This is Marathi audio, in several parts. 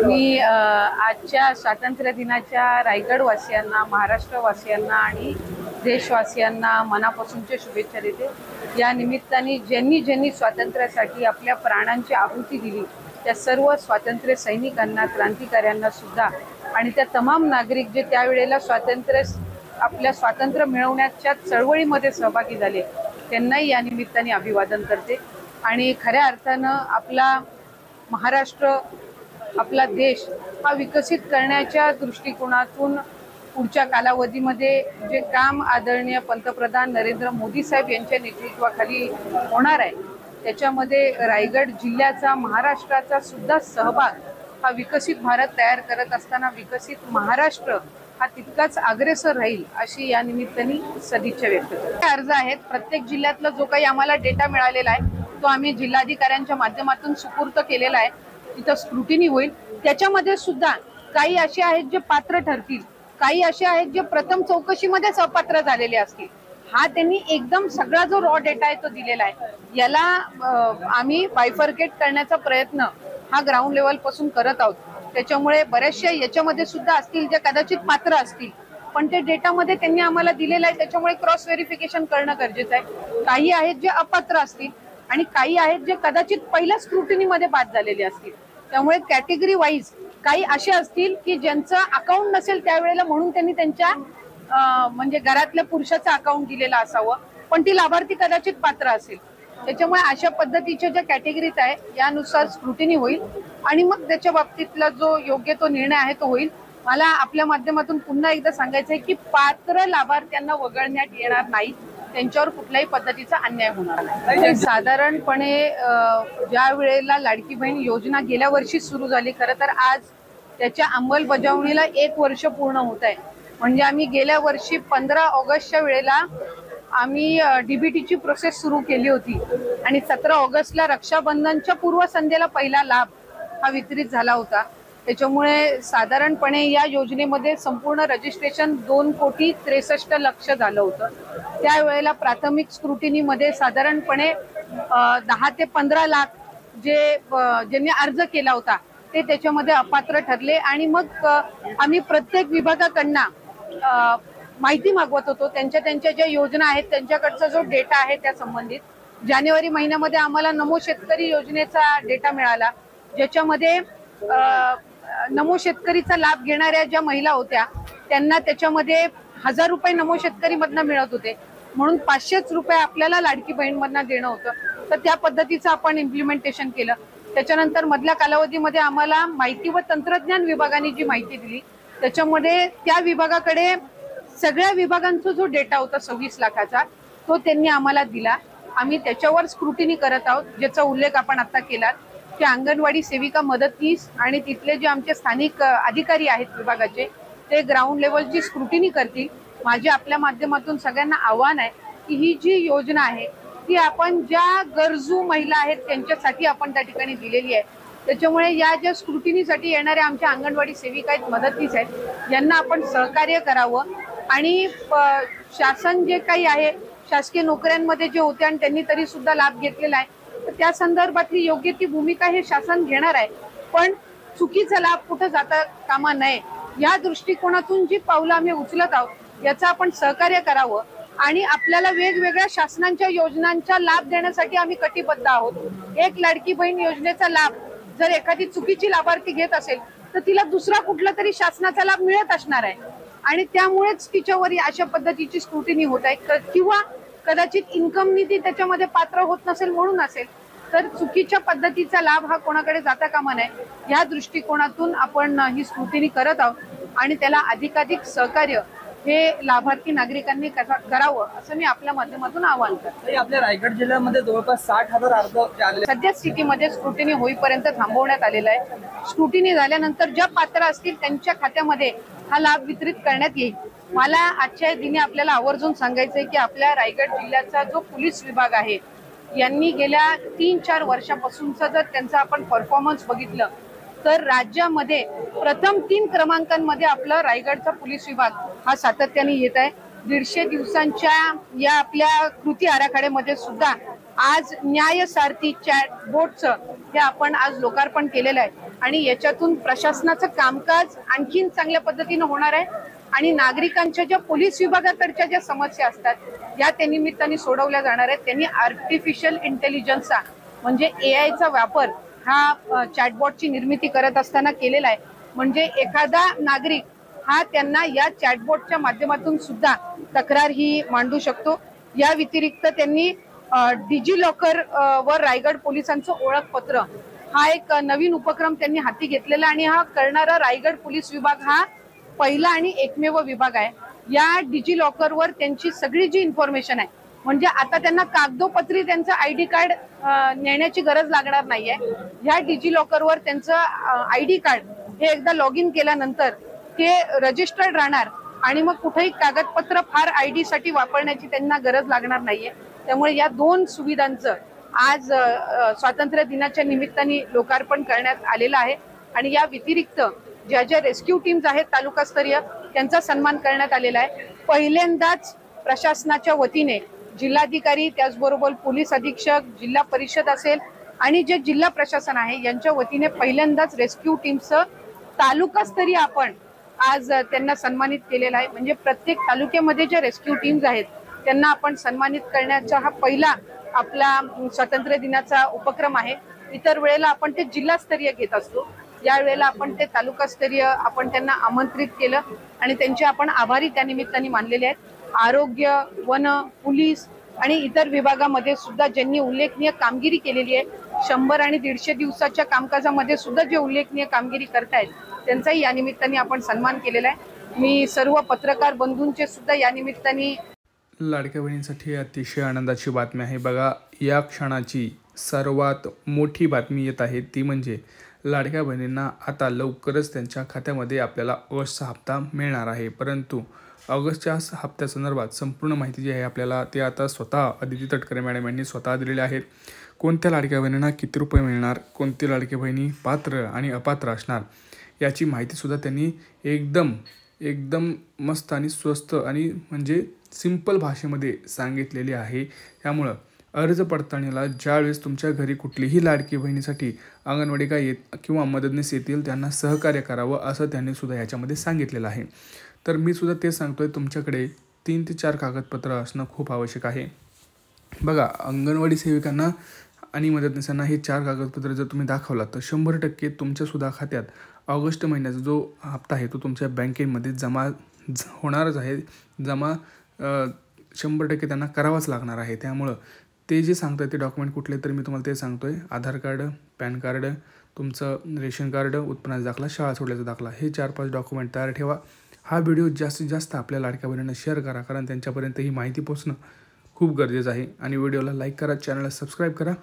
मी आजच्या स्वातंत्र्य दिनाच्या रायगडवासियांना, महाराष्ट्रवासियांना आणि देशवासियांना मनापासूनच्या शुभेच्छा देते। या निमित्ताने ज्यांनी स्वातंत्र्यासाठी आपल्या प्राणांची आहुती दिली त्या सर्व स्वातंत्र्य सैनिकांना, क्रांतिकाऱ्यांना सुद्धा आणि त्या तमाम नागरिक जे त्यावेळेला आपल्या स्वातंत्र्य मिळवण्याच्या चळवळीमध्ये सहभागी झाले त्यांनाही या निमित्ताने अभिवादन करते। आणि खऱ्या अर्थानं आपला महाराष्ट्र, आपला देश हा विकसित करण्याच्या दृष्टिकोनातून पुढच्या कालावधीमध्ये जे काम आदरणीय पंतप्रधान नरेंद्र मोदी साहेब यांच्या नेतृत्वाखाली होणार आहे त्याच्यामध्ये रायगड जिल्ह्याचा, महाराष्ट्राचा सुद्धा सहभाग हा विकसित भारत तयार करत असताना विकसित महाराष्ट्र हा तितकाच अग्रेसर राहील अशी या निमित्ताने सदिच्छा व्यक्त करते। अर्ज आहेत, प्रत्येक जिल्ह्यातला जो काही आम्हाला डेटा मिळालेला आहे तो आम्ही जिल्हाधिकाऱ्यांच्या माध्यमातून सुपूर्द केलेला आहे। तिथं स्क्रुटिनी होईल। त्याच्यामध्ये सुद्धा काही असे आहेत जे पात्र ठरतील, काही असे आहेत जे प्रथम चौकशीमध्येच अपात्र झालेले असतील। हा त्यांनी एकदम सगळा जो रॉ डेटा आहे तो दिलेला आहे। याला आम्ही बायफर्केट करण्याचा प्रयत्न हा ग्राउंड लेवल पासून करत आहोत। त्याच्यामुळे बऱ्याचशा याच्यामध्ये सुद्धा असतील जे कदाचित पात्र असतील, पण ते डेटामध्ये त्यांनी आम्हाला दिलेलं आहे, त्याच्यामुळे क्रॉस व्हेरिफिकेशन करणं गरजेचं आहे। काही आहेत जे अपात्र असतील आणि काही आहेत जे कदाचित पहिल्या स्क्रुटिनीमध्ये बाद झालेले असतील। त्यामुळे कॅटेगरी वाईज काही असे असतील की ज्यांचं अकाउंट नसेल त्यावेळेला म्हणून त्यांनी त्यांच्या म्हणजे घरातल्या पुरुषाचं अकाउंट दिलेलं असावं, पण ती लाभार्थी कदाचित पात्र असेल। त्याच्यामुळे अशा पद्धतीच्या ज्या कॅटेगरीज आहे यानुसार स्क्रुटिनी होईल आणि मग त्याच्या बाबतीतला जो योग्य तो निर्णय आहे तो होईल। मला आपल्या माध्यमातून पुन्हा एकदा सांगायचं आहे की पात्र लाभार्थ्यांना वगळण्यात येणार नाही, त्यांच्यावर कुठल्याही पद्धतीचा अन्याय होणार नाही। साधारणपणे ज्या वेळेला लाडकी बहीण योजना गेल्या वर्षी सुरू झाली, खरं तर आज त्याच्या अंमलबजावणीला 1 वर्ष पूर्ण होत आहे। म्हणजे आम्ही गेल्या वर्षी 15 ऑगस्टच्या वेळेला आम्ही डीबीटीची प्रोसेस सुरू केली होती आणि 17 ऑगस्टला रक्षाबंधनच्या पूर्वसंध्येला पहिला लाभ हा वितरित झाला होता। त्याच्यामुळे साधारणपणे या योजनेमध्ये संपूर्ण रजिस्ट्रेशन 2,63,00,000 झालं होतं। त्यावेळेला प्राथमिक स्क्रुटिनीमध्ये साधारणपणे 10 ते 15 लाख ज्यांनी अर्ज केला होता ते त्याच्यामध्ये अपात्र ठरले आणि मग आम्ही प्रत्येक विभागाकडनं माहिती मागवत होतो, त्यांच्या ज्या योजना आहेत त्यांच्याकडचा जो डेटा आहे त्या संबंधित। जानेवारी महिन्यामध्ये आम्हाला नमो शेतकरी योजनेचा डेटा मिळाला, ज्याच्यामध्ये नमो शेतकरीचा लाभ घेणाऱ्या ज्या महिला होत्या त्यांना त्याच्यामध्ये 1000 रुपये नमो शेतकरी मधनं मिळत होते, म्हणून 500 रुपये आपल्याला लाडकी बहीण मधनं देणं होतं। तर त्या पद्धतीचं आपण इम्प्लिमेंटेशन केलं। त्याच्यानंतर मधल्या कालावधीमध्ये आम्हाला माहिती व तंत्रज्ञान विभागाने जी माहिती दिली त्याच्यामध्ये त्या विभागाकडे सगळ्या विभागांचा जो डेटा होता 26 लाखाचा तो त्यांनी आम्हाला दिला। आम्ही त्याच्यावर स्क्रुटिनी करत आहोत, ज्याचा उल्लेख आपण आता केला की अंगणवाडी सेविका, मदतनीस आणि तिथले जे आमचे स्थानिक अधिकारी आहेत विभागाचे ते ग्राउंड लेवलची स्क्रुटिनी करतील। माझे आपल्या माध्यमातून सगळ्यांना आव्हान आहे की ही जी योजना आहे ती आपण ज्या गरजू महिला आहेत त्यांच्यासाठी आपण त्या ठिकाणी दिलेली आहे। त्याच्यामुळे या ज्या स्क्रुटिनीसाठी येणाऱ्या आमच्या अंगणवाडी सेविका आहेत, मदतनीस आहेत, यांना आपण सहकार्य करावं आणि शासन जे काही आहे शासकीय नोकऱ्यांमध्ये जे होते आणि त्यांनी तरी सुद्धा लाभ घेतलेला आहे तर त्या संदर्भातली योग्य ती भूमिका हे शासन घेणार आहे, पण चुकीचा लाभ कुठं जाता कामा नये या दृष्टिकोनातून जी पावलं आम्ही उचलत आहोत याचं आपण सहकार्य करावं आणि आपल्याला वेगवेगळ्या शासनांच्या योजनांचा लाभ देण्यासाठी आम्ही कटिबद्ध आहोत। एक लाडकी बहीण योजनेचा लाभ जर एखादी चुकीची लाभार्थी घेत असेल तर तिला दुसरा कुठला तरी शासनाचा लाभ मिळत असणार आहे आणि त्यामुळेच तिच्यावर अशा पद्धतीची स्क्रुटिनी होत आहे किंवा कदाचित इन्कम निधी त्याच्यामध्ये पात्र होत नसेल म्हणून असेल, तर चुकीच्या पद्धतीचा लाभ हा कोणाकडे जाता कामा नये या दृष्टिकोनातून आपण ही स्क्रुटिनी करत आहोत आणि त्याला अधिकाधिक सहकार्य हे लाभार्थी नागरिकांनी करावं असं मी आपल्या माध्यमातून आवाहन करते। आपल्या रायगड जिल्ह्यामध्ये जवळपास 60,000 अर्ज सध्या स्थितीमध्ये स्क्रुटिनी होईपर्यंत थांबवण्यात आलेला आहे। स्क्रुटिनी झाल्यानंतर ज्या पात्र असतील त्यांच्या खात्यामध्ये हा लाभ वितरित करण्यात येईल। मला आजच्या दिनी आपल्याला आवर्जून सांगायचंय की आपल्या रायगड जिल्ह्याचा जो पोलीस विभाग आहे यांनी गेल्या 3-4 वर्षापासूनचा जर त्यांचा आपण परफॉर्मन्स बघितलं तर राज्यामध्ये प्रथम 3 क्रमांकांमध्ये आपला रायगडचा पोलीस विभाग हा सातत्याने येत आहे। 150 दिवसांच्या या आपल्या कृती आराखड्यामध्ये सुद्धा आज न्याय सारथी चॅट बोटचं हे आपण आज लोकार्पण केलेलं आहे आणि याच्यातून प्रशासनाचं कामकाज आणखीन चांगल्या पद्धतीनं होणार आहे आणि नागरिकांच्या ज्या पोलीस विभागाकडच्या ज्या समस्या असतात या त्या निमित्ताने सोडवल्या जाणार आहेत. त्यांनी आर्टिफिशियल इंटेलिजन्सचा म्हणजे AIचा वापर हा चॅटबॉटची निर्मिती करत असताना केलेला आहे. म्हणजे एखादा नागरिक हा त्यांना या चॅटबॉटच्या माध्यमातून सुद्धा तक्रार ही मांडू शकतो. या व्यतिरिक्त त्यांनी डिजी लॉकर वर रायगड पोलिसांचं ओळखपत्र हा एक नवीन उपक्रम त्यांनी हाती घेतलेला आणि हा करणारा रायगड पोलीस विभाग हा पहिला आणि एकमेव विभाग आहे. या डिजी लॉकर वर त्यांची सगळी जी इन्फॉर्मेशन आहे म्हणजे आता त्यांना कागदोपत्री त्यांचं ID कार्ड नेण्याची गरज लागणार नाहीये. ह्या डिजी लॉकर वर त्यांचं ID कार्ड हे एकदा लॉग इन केल्यानंतर ते रजिस्टर्ड राहणार आणि मग कुठेही कागदपत्र फार ID साठी वापरण्याची त्यांना गरज लागणार नाहीये. त्यामुळे या 2 सुविधांचं आज स्वातंत्र्य दिनाच्या निमित्ताने लोकार्पण करण्यात आलेलं आहे आणि या व्यतिरिक्त ज्या ज्या रेस्क्यू टीम्स आहेत तालुकास्तरीय त्यांचा सन्मान करण्यात आलेला आहे. पहिल्यांदाच प्रशासनाच्या वतीने जिल्हाधिकारी त्याचबरोबर पोलीस अधीक्षक जिल्हा परिषद असेल आणि जे जिल्हा प्रशासन आहे यांच्या वतीने पहिल्यांदाच रेस्क्यू टीमचं तालुकास्तरीय आपण आज त्यांना सन्मानित केलेला आहे. म्हणजे प्रत्येक तालुक्यामध्ये ज्या रेस्क्यू टीम्स आहेत त्यांना आपण सन्मानित करण्याचा हा पहिला आपला स्वातंत्र्य दिनाचा उपक्रम आहे. इतर वेळेला आपण ते जिल्हास्तरीय घेत असतो, या वेळेला आपण ते तालुकास्तरीय आपण त्यांना आमंत्रित केलं आणि त्यांचे आपण आभारी त्या निमित्ताने मानलेले आहेत. आरोग्य, वन, पोलीस आणि इतर विभागामध्ये सुद्धा ज्यांनी उल्लेखनीय कामगिरी केलेली आहे 100 आणि 150 दिवसाच्या कामकाजामध्ये सुद्धा जे उल्लेखनीय कामगिरी करतायत त्यांचाही या निमित्ताने आपण सन्मान केलेला आहे. मी सर्व पत्रकार बंधूंचे सुद्धा या निमित्ताने लाडक्या बहिणींसाठी अतिशय आनंदाची बातमी आहे. बघा, या क्षणाची सर्वात मोठी बातमी येत आहे ती म्हणजे लाडक्या बहिणींना आता लवकरच त्यांच्या खात्यामध्ये आपल्याला ऑगस्टचा हप्ता मिळणार आहे. परंतु ऑगस्टच्या हप्त्यासंदर्भात संपूर्ण माहिती जी आहे आपल्याला ते आता स्वतः अदिती तटकरे मॅडम यांनी स्वतः दिलेली आहेत. कोणत्या लाडक्या बहिणींना किती रुपये मिळणार, कोणती लाडकी बहिणी पात्र आणि अपात्र असणार याची माहितीसुद्धा त्यांनी एकदम मस्त आणि स्वस्त आणि म्हणजे सिंपल भाषेमध्ये सांगितलेली आहे. त्यामुळं अर्ज पडताळणीला ज्यावेळेस तुमच्या घरी कुठलीही लाडकी बहिणीसाठी अंगणवाडी येत किंवा मदतनीस येतील त्यांना सहकार्य करावं असं त्यांनी सुद्धा याच्यामध्ये सांगितलेलं आहे. तर मी सुद्धा ते सांगतोय, तुमच्याकडे 3 ते 4 कागदपत्र असणं खूप आवश्यक आहे. बघा, अंगणवाडी सेविकांना आणि मदतनीसांना हे 4 कागदपत्र जर तुम्ही दाखवला तर 100% तुमच्यासुद्धा खात्यात ऑगस्ट महिन्याचा जो हप्ता आहे तो तुमच्या बँकेमध्ये जमा होणारच आहे. जमा 100% त्यांना करावाच लागणार आहे. त्यामुळं ते जे सांगतात ते डॉक्युमेंट कुठले तर मी तुम्हाला ते सांगतोय. आधार कार्ड, पॅन कार्ड, तुमचं रेशन कार्ड, उत्पन्नाचा दाखला, शाळा सोडल्याचा दाखला हे 4-5 डॉक्युमेंट तयार ठेवा. हा व्हिडिओ जास्तीत जास्त आपल्या लाडक्या बहिणींना शेअर करा, कारण त्यांच्यापर्यंत ही माहिती पोहोचणं खूप गरजेचं आहे. आणि व्हिडिओला लाईक करा, चॅनलला सबस्क्राईब करा.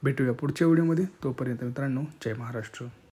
भेटूया पुढच्या व्हिडिओमध्ये. तोपर्यंत मित्रांनो, जय महाराष्ट्र.